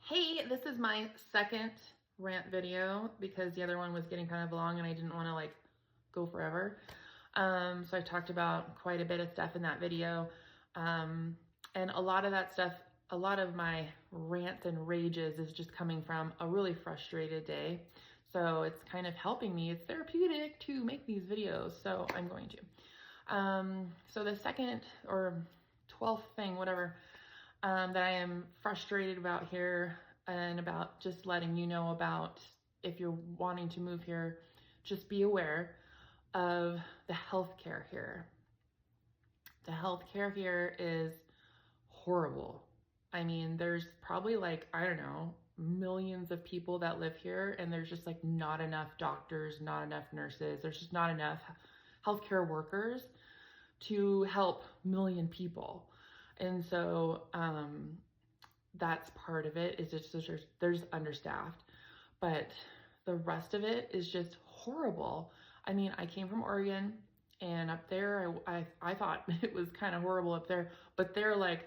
Hey, this is my second rant video because the other one was getting kind of long and I didn't want to like go forever. So I talked about quite a bit of stuff in that video. And a lot of that stuff, a lot of my rants and rages is just coming from a really frustrated day. So it's kind of helping me. It's therapeutic to make these videos. So I'm going to. So the second or 12th thing, whatever, that I am frustrated about here and about just letting you know about if you're wanting to move here, just be aware of the healthcare here. The healthcare here is horrible. I mean, there's probably like, I don't know, millions of people that live here, and there's just like not enough doctors, not enough nurses. There's just not enough healthcare workers to help a million people. And so that's part of it, is just there's understaffed, but the rest of it is just horrible. I mean, I came from Oregon, and up there I thought it was kind of horrible up there, but they're like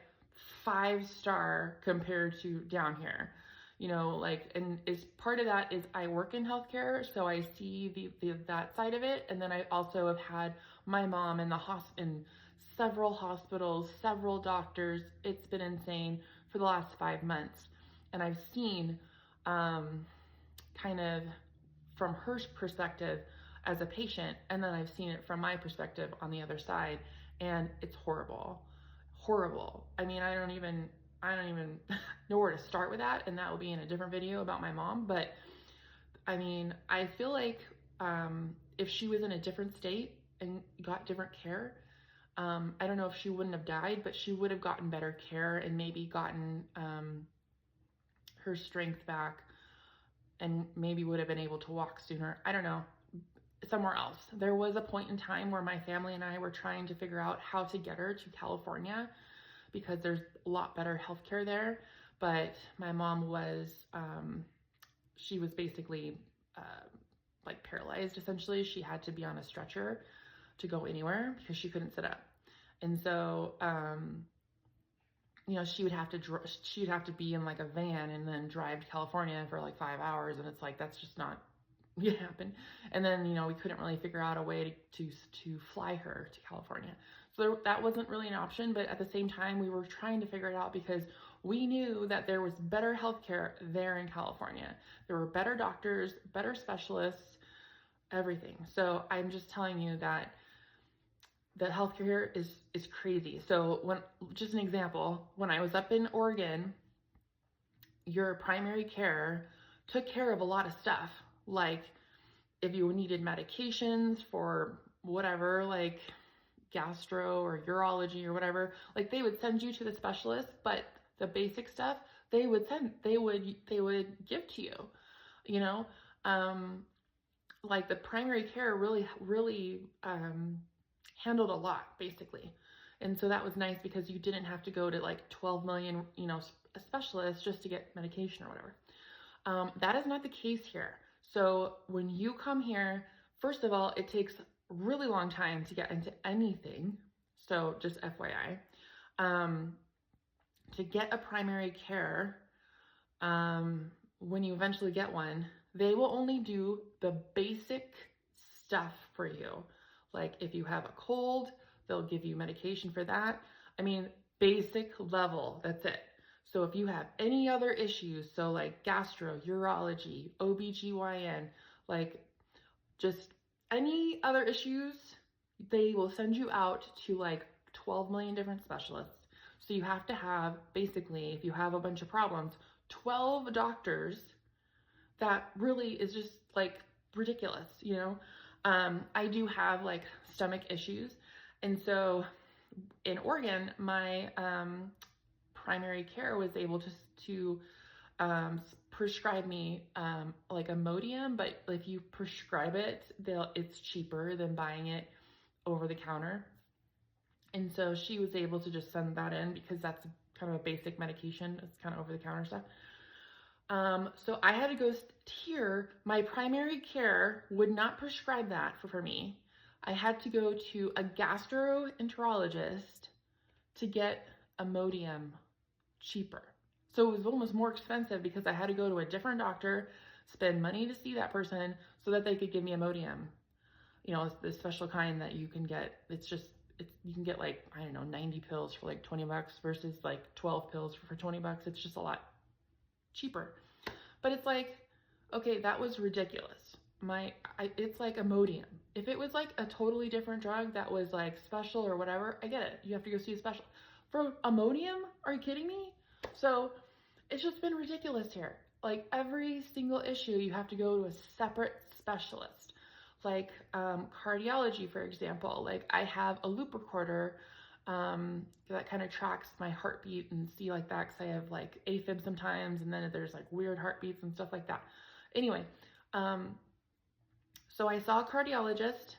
5-star compared to down here. You know, like, and is part of that is I work in healthcare, so I see that side of it. And then I also have had my mom in in several hospitals, several doctors. It's been insane for the last 5 months. And I've seen kind of from her perspective as a patient, and then I've seen it from my perspective on the other side, and it's horrible. Horrible. I mean, I don't even know where to start with that, and that will be in a different video about my mom. But I mean, I feel like if she was in a different state and got different care, I don't know if she wouldn't have died, but she would have gotten better care and maybe gotten her strength back, and maybe would have been able to walk sooner. I don't know, somewhere else. There was a point in time where my family and I were trying to figure out how to get her to California because there's a lot better healthcare there. But my mom was, she was basically like paralyzed essentially. She had to be on a stretcher to go anywhere because she couldn't sit up. And so, you know, she'd have to be in like a van and then drive to California for like 5 hours. And it's like, that's just not gonna happen. And then, you know, we couldn't really figure out a way to fly her to California. So that wasn't really an option, but at the same time, we were trying to figure it out because we knew that there was better healthcare there in California. There were better doctors, better specialists, everything. So I'm just telling you that the healthcare here is crazy. So just an example, when I was up in Oregon, your primary care took care of a lot of stuff. Like if you needed medications for whatever, like gastro or urology or whatever, like they would send you to the specialist, but the basic stuff they would give to you, you know. Like the primary care really handled a lot basically. And so that was nice because you didn't have to go to like 12 million, you know, specialists just to get medication or whatever. That is not the case here. So when you come here, first of all, it takes a really long time to get into anything. So just FYI, to get a primary care, when you eventually get one, they will only do the basic stuff for you. Like if you have a cold, they'll give you medication for that. I mean, basic level, that's it. So if you have any other issues, so like gastro, urology, OBGYN, like just any other issues, they will send you out to like 12 million different specialists. So you have to have, basically, if you have a bunch of problems, 12 doctors. That really is just like ridiculous, you know? I do have like stomach issues. And so in Oregon, my primary care was able to prescribe me like Imodium, but if you prescribe it, it's cheaper than buying it over the counter. And so she was able to just send that in because that's kind of a basic medication. It's kind of over the counter stuff. So I had to go here. My primary care would not prescribe that for me. I had to go to a gastroenterologist to get Imodium cheaper. So it was almost more expensive because I had to go to a different doctor, spend money to see that person so that they could give me Imodium. You know, it's this special kind that you can get. You can get like, I don't know, 90 pills for like 20 bucks versus like 12 pills for 20 bucks. It's just a lot cheaper. But it's like, okay, that was ridiculous. It's like Imodium. If it was like a totally different drug that was like special or whatever, I get it. You have to go see a special. For Imodium, are you kidding me? So it's just been ridiculous here. Like every single issue, you have to go to a separate specialist. Like cardiology, for example. Like I have a loop recorder that kind of tracks my heartbeat and see like that, because I have like AFib sometimes, and then there's like weird heartbeats and stuff like that. Anyway, so I saw a cardiologist,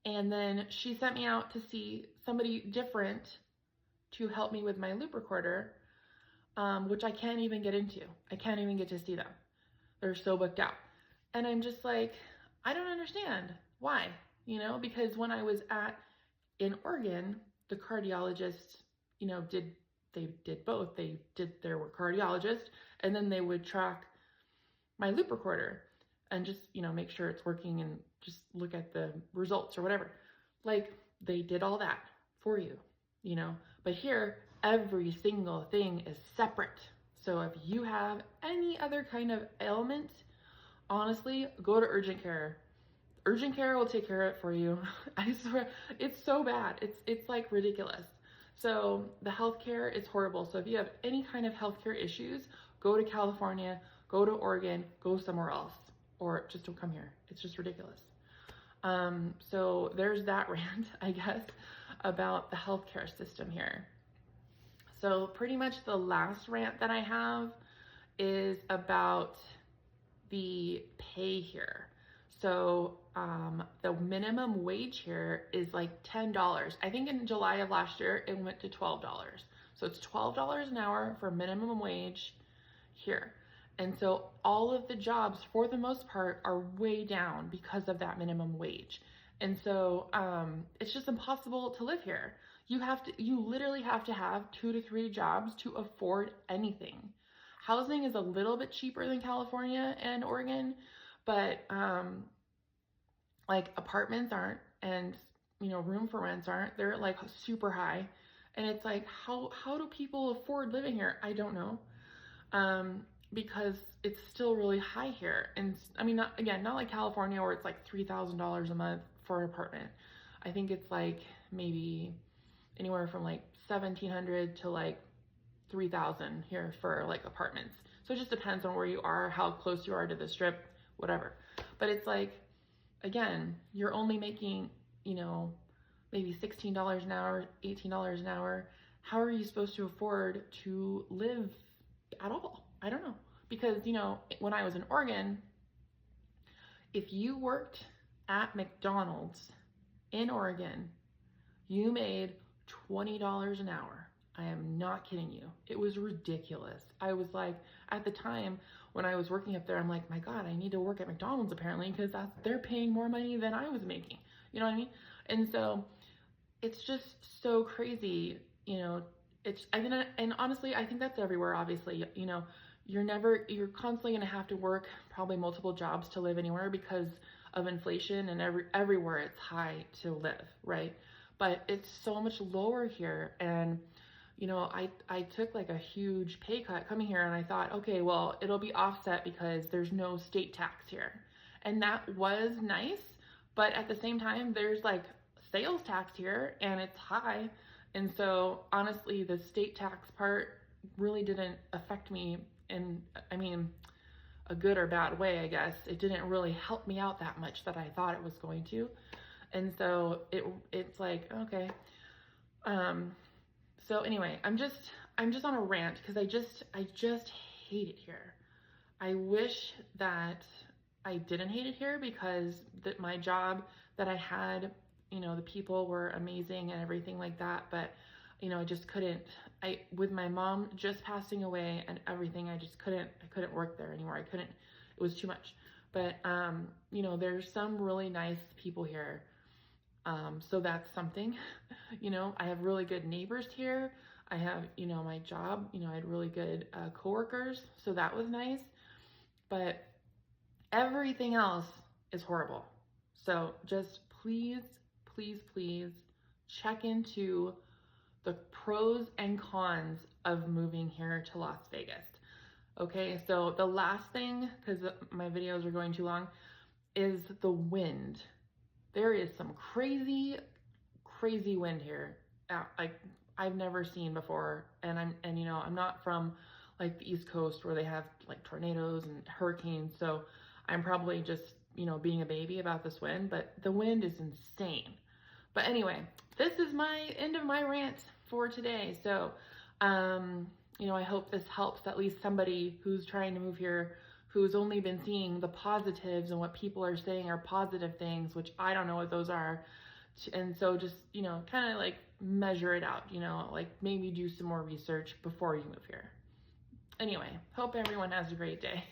and then she sent me out to see somebody different to help me with my loop recorder, which I can't even get into. I can't even get to see them. They're so booked out. And I'm just like, I don't understand why, you know, because when I was in Oregon, the cardiologist, you know, they did both. There were cardiologists, and then they would track my loop recorder and just, you know, make sure it's working and just look at the results or whatever. Like they did all that for you, you know, but here every single thing is separate. So if you have any other kind of ailment, honestly, go to urgent care. Urgent care will take care of it for you. I swear, it's so bad. It's like ridiculous. So the healthcare is horrible. So if you have any kind of healthcare issues, go to California, go to Oregon, go somewhere else, or just don't come here. It's just ridiculous. So there's that rant, I guess, about the healthcare system here. So pretty much the last rant that I have is about the pay here. So the minimum wage here is like $10. I think in July of last year, it went to $12. So it's $12 an hour for minimum wage here. And so all of the jobs, for the most part, are way down because of that minimum wage. And so it's just impossible to live here. You literally have to have 2 to 3 jobs to afford anything. Housing is a little bit cheaper than California and Oregon, but like apartments aren't, and you know, room for rents aren't. They're like super high. And it's like, how do people afford living here? I don't know. Because it's still really high here. And I mean, not like California where it's like $3,000 a month for an apartment. I think it's like maybe anywhere from like $1,700 to like $3,000 here for like apartments. So it just depends on where you are, how close you are to the strip, whatever. But it's like, again, you're only making, you know, maybe $16 an hour, $18 an hour. How are you supposed to afford to live at all? I don't know. Because, you know, when I was in Oregon, if you worked at McDonald's in Oregon, you made $20 an hour. I am not kidding you. It was ridiculous. I was like, at the time when I was working up there, I'm like, my God, I need to work at McDonald's apparently, because they're paying more money than I was making. You know what I mean? And so it's just so crazy, you know. And honestly, I think that's everywhere, obviously. You know, you're constantly going to have to work probably multiple jobs to live anywhere because of inflation, and everywhere it's high to live, right? But it's so much lower here. And, you know, I took like a huge pay cut coming here, and I thought, okay, well, it'll be offset because there's no state tax here. And that was nice. But at the same time, there's like sales tax here, and it's high. And so honestly, the state tax part really didn't affect me in, I mean, a good or bad way, I guess. It didn't really help me out that much that I thought it was going to. And so it's like, okay. So anyway, I'm just on a rant because I just hate it here. I wish that I didn't hate it here, because my job that I had, you know, the people were amazing and everything like that, but you know, I just couldn't. With my mom just passing away and everything, I couldn't work there anymore. It was too much. But you know, there's some really nice people here. So that's something. You know, I have really good neighbors here. I have, you know, my job, you know, I had really good coworkers, so that was nice. But everything else is horrible. So just please, please, please check into the pros and cons of moving here to Las Vegas. Okay, so the last thing, because my videos are going too long, is the wind. There is some crazy, crazy wind here. Like I've never seen before. And you know, I'm not from like the East Coast where they have like tornadoes and hurricanes. So I'm probably just, you know, being a baby about this wind, but the wind is insane. But anyway, this is my end of my rant for today. So, you know, I hope this helps at least somebody who's trying to move here, who's only been seeing the positives and what people are saying are positive things, which I don't know what those are. And so just, you know, kind of like measure it out, you know, like maybe do some more research before you move here. Anyway, hope everyone has a great day.